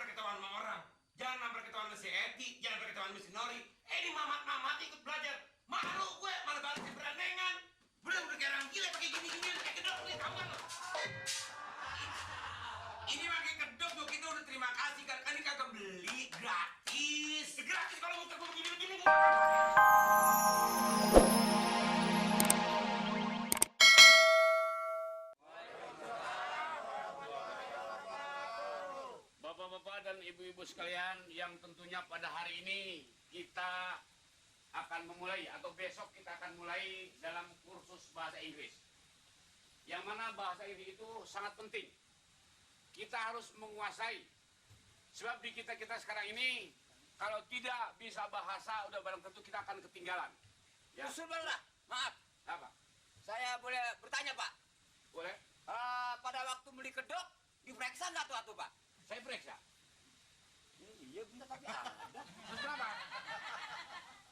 sampai ketahuan sama orang. Jangan sampai ketahuan sama si Eti, jangan sampai ketahuan sama si Nori. Ini mamat-mamat ikut belajar. Malu gue, malah balik si berandengan. Udah kayak orang gila pakai gini-ginian, kayak kedok nih, tau gak lo? Ini pakai kedok tuh, kita udah terima kasih kan ini kagak beli, gratis. Gratis kalau muter gue begini-begini. Bapak-bapak dan ibu-ibu sekalian yang tentunya pada hari ini kita akan memulai atau besok kita akan mulai dalam kursus bahasa Inggris. Yang mana bahasa Inggris itu sangat penting. Kita harus menguasai. Sebab di kita sekarang ini kalau tidak bisa bahasa udah barang tentu kita akan ketinggalan. Ya. Usul lah, maaf. Apa? Saya boleh bertanya, Pak? Boleh? Pada waktu beli kedok, diperiksa nggak tuh, Pak? Saya periksa. Iya, bener tapi ada. Terus kenapa?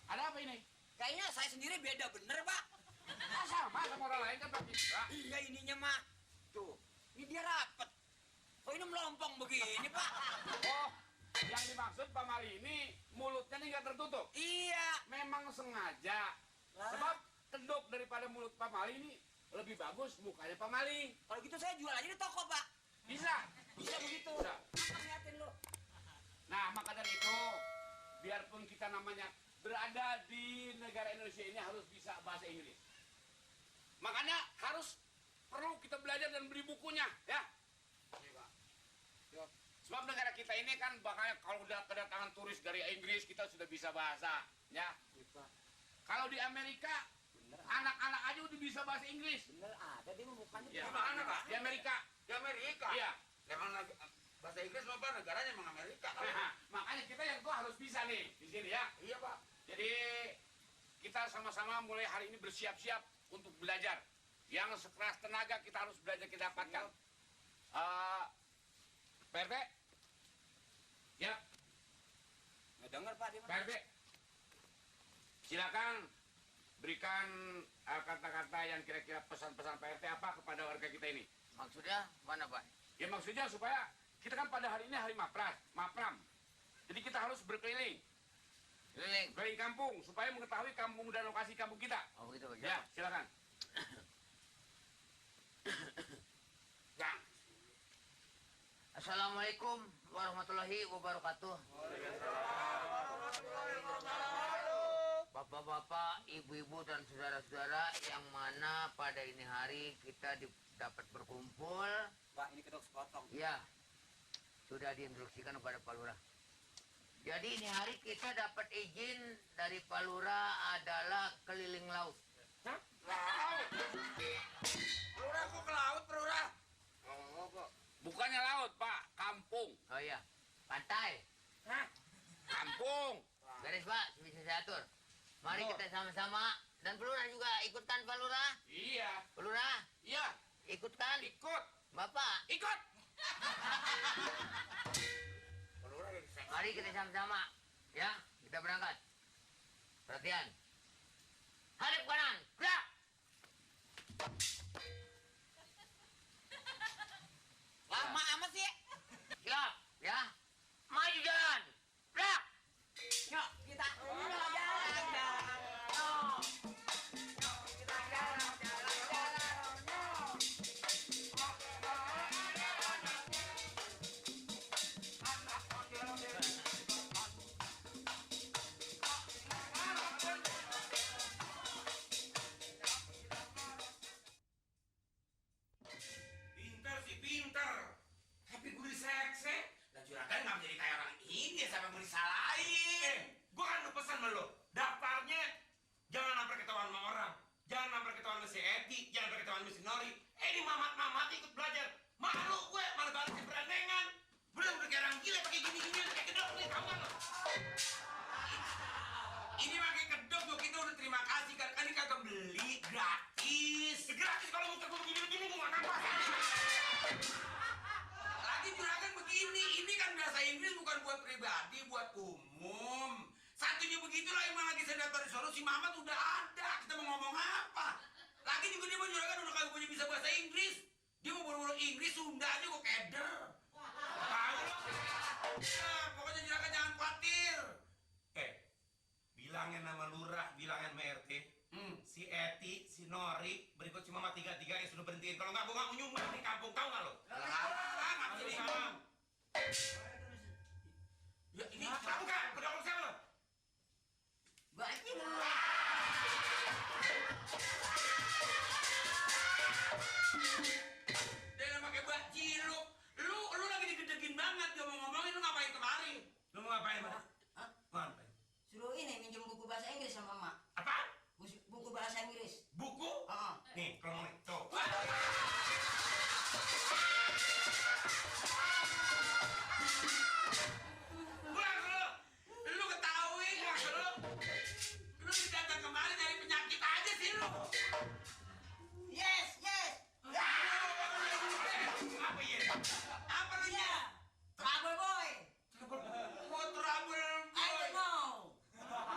Ada apa ini? Kayaknya saya sendiri beda bener, Pak. Sama orang lain kan Pak. Iya, ininya, mah. Tuh, ini dia rapet. Kok ini melompong begini, Pak? Oh, yang dimaksud Pak Mali ini mulutnya nih nggak tertutup. Iya. Memang sengaja. Lah. Sebab kedok daripada mulut Pak Mali ini lebih bagus mukanya Pak Mali. Kalau gitu saya jual aja di toko, Pak. Bisa. Bisa begitu. Bisa. Apa liatin lo? Nah, maka dari itu, biarpun kita namanya berada di negara Indonesia ini harus bisa bahasa Inggris. Makanya perlu kita belajar dan beli bukunya, ya. Sebab negara kita ini kan bakal kalau udah kedatangan turis dari Inggris kita sudah bisa bahasa, ya. Kalau di Amerika, anak-anak aja udah bisa bahasa Inggris. Bener ada dia mukanya. Ya. Di mana, Pak? Di Amerika. Di Amerika? Iya. Emang bahasa Inggris apa negaranya emang Amerika? Nah, makanya kita yang tua harus bisa nih di sini ya. Iya, Pak. Jadi kita sama-sama mulai hari ini bersiap-siap untuk belajar. Yang sekeras tenaga kita harus belajar kita dapatkan. Pak RT? Ya, Nggak denger, Pak, dia Pak RT. Silakan berikan kata-kata yang kira-kira pesan-pesan Pak RT apa kepada warga kita ini. Maksudnya mana, Pak? Ya maksudnya supaya kita kan pada hari ini hari Mapram. Jadi kita harus berkeliling. Keliling kampung supaya mengetahui kampung dan lokasi kampung kita. Oh, begitu, Pak. Ya, silakan. Ya. Assalamualaikum warahmatullahi wabarakatuh. Bapak-bapak, ibu-ibu dan saudara-saudara yang mana pada ini hari kita dapat berkumpul. Pak, ini kedok sepotong. Iya, sudah diinstruksikan kepada Pak Lurah. Jadi ini hari kita dapat izin dari Pak Lurah adalah keliling laut. Hah? Laut? Lurah kok ke laut, Lurah? Oh, kok. Bukannya laut, Pak, kampung. Oh iya, pantai. Hah? Kampung. Beres, Pak, bisa saya atur. Mari kita sama-sama. Dan Pak Lurah juga ikutan, Pak Lurah. Iya. Pak Lurah, Iya. ikutkan. Ikut. Bapak, Ikut. Lurah yang seks. mari kita sama-sama. Ya, kita berangkat. Perhatian. Hadap kanan, gerak. Lama amat sih. Siap, ya. Maju jalan. Gerak. Yuk, kita jalan. Yuk. Kita jalan. Pinter sih, pinter. Tapi gue disekse. Dan juragan nggak menjadi kayak orang ini sampai mau disalahin. Gue kan udah pesan sama lo. Daftarnya jangan sampai ketahuan sama orang. Jangan sampai ketahuan sama si Eti, jangan sampai ketahuan sama si Nori. Ini mamat-mamat ikut belajar. Malu gue, malah balik si berandengan. Udah kayak orang gila pakai gini-ginian, kayak kedok nih, tau gak lo? Ini pakai kedok tuh, kita udah terima kasih kan ini kagak beli, gratis. Gratis kalau muter gue begini-begini, gue gak nafas. Lagi juragan begini, ini kan bahasa Inggris bukan buat pribadi, buat umum. Satunya begitu lah, emang lagi saya daftar di sono, si Mamat udah ada. Kita mau ngomong apa? Lagi juga dia mau juragan udah kagak punya bisa bahasa Inggris. Dia mau buru-buru Inggris, Sunda aja gue keder. Tahu lo? Nah, pokoknya juragan jangan khawatir. Bilangin nama lurah, bilangin sama RT. Si Eti, si Nori, berikut si Mama tiga-tiga yang sudah berhentiin. Kalau nggak, gue nggak mau nyumbang di kampung, tahu nggak lo? Nggak bisa salam. Ya ini kamu kan, ke dokter siapa lo? Bajing. Dia pakai baju lu lagi digedegin banget. Dia mau ngomongin lu ngapain kemari? Lu mau ngapain, Mas? Hah? Mau ngapain? Suruh ini minjem buku bahasa Inggris sama Mak. Apa? Buku bahasa Inggris. Buku? Heeh. Nih, kalau mau nih, tuh. Pulang lu. Lu ketahui nggak lu? Lu datang kemari dari penyakit aja sih lu. Yes, yes. Apa ya? Apa lu ya? Trouble boy. Mau trouble I don't know.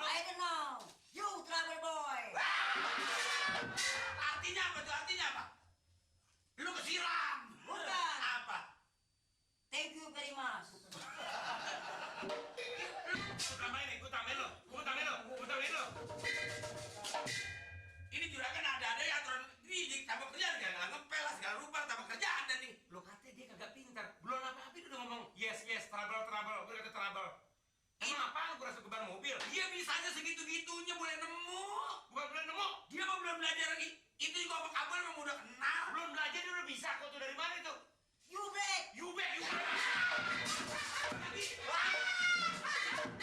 I don't know. You trouble boy. Artinya apa tuh? Artinya apa? Lu kesiram. Bukan. Apa? Thank you very much. Tambahin nih, gue tambahin lo. Ini juragan ada ya aturan ini tambah kerjaan kan? Nggak ngepel lah segala rupa tambah kerjaan dan nih. Lo katanya dia kagak pintar. Belum apa-apa dia udah ngomong yes, trouble. Gue kata trouble. Emang apaan gue rasa keban mobil? Dia bisanya segitu-gitunya boleh nemu. Bukan boleh nemu. Dia mah belum belajar lagi. Itu juga apa kabel emang udah kenal. Belum belajar dia udah bisa. Kau tuh dari mana itu? You break. You bet.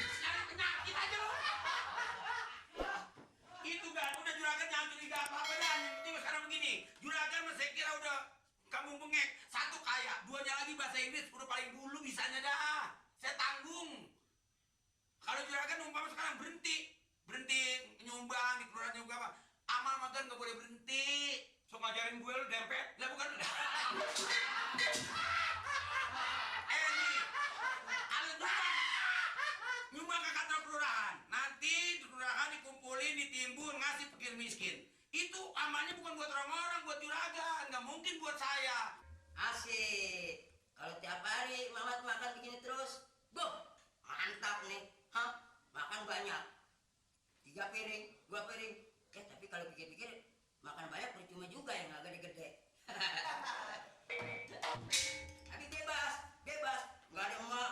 Nyari penyakit aja lo. Itu kan udah juragan jangan curiga apa-apa dah. Yang penting sekarang begini. Juragan mah saya kira udah kamu bengek. Satu kaya, duanya lagi bahasa Inggris udah paling dulu bisanya dah. Saya tanggung. Kalau juragan umpama sekarang berhenti nyumbang di kelurahan juga apa? Amal makan nggak boleh berhenti. So ngajarin gue lu dempet. Lah bukan. Nih, kalau nyumbang ke kantor kelurahan, nanti di kelurahan dikumpulin, ditimbun, ngasih fakir miskin. Itu amalnya bukan buat orang-orang, buat juragan, nggak mungkin buat saya. Asik. Kalau tiap hari Mamat makan begini terus, mantap nih. Hah? Makan banyak. 3 piring, 2 piring. Tapi kalau pikir-pikir makan banyak percuma juga yang agak gede-gede. Tapi bebas. Nggak ada emak.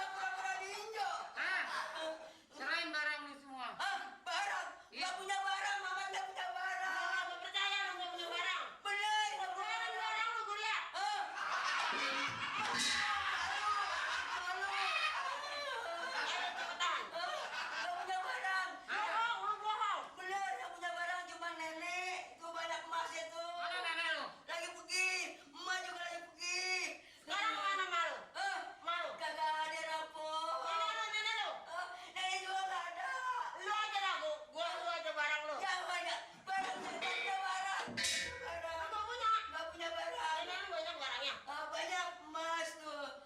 Pura-pura diinjak. Serahin barang lu semua. Barang? Nggak punya barang, Mamat nggak punya barang. Nggak percaya lu nggak punya barang. Bener, nggak punya Mana barang. barang lu gue lihat. Ayo cepetan. Nggak punya barang. Lu bohong. Bener, nggak punya barang, cuma nenek. Itu banyak emasnya tuh. Mana nenek lu? Lagi pergi, emak juga lagi pergi. Sekarang mana malu? Malu. Kagak ada rapor. Nenek lu. Nenek juga nggak ada. Lu aja lah gua aja barang lu. Jangan banyak barang, nggak punya barang. Lu nggak punya. Nggak punya barang. Nenek lu banyak barangnya. Banyak emas tuh.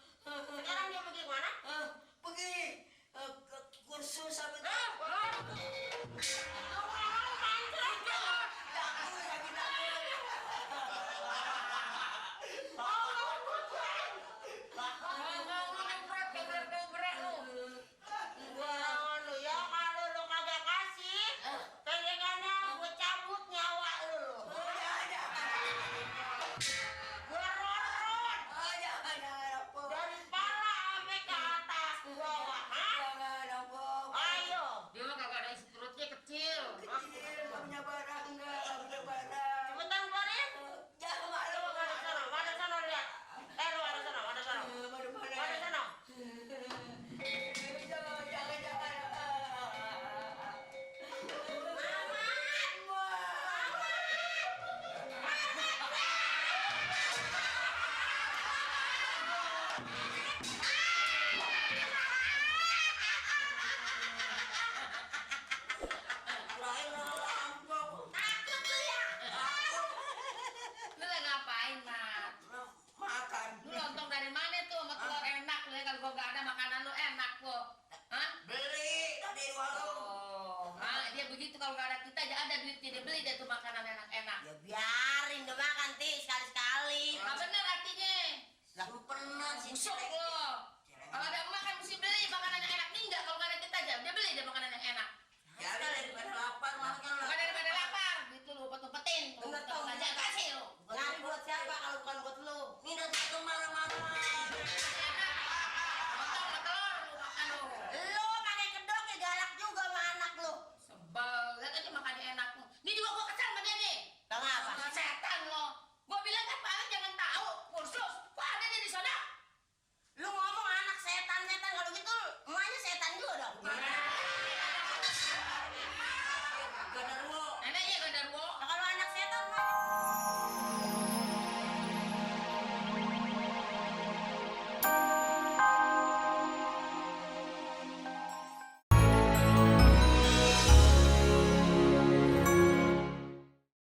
kalau nggak ada kita aja ada duitnya dia beli deh tuh makanan enak-enak. Ya biarin udah makan ti sekali-sekali.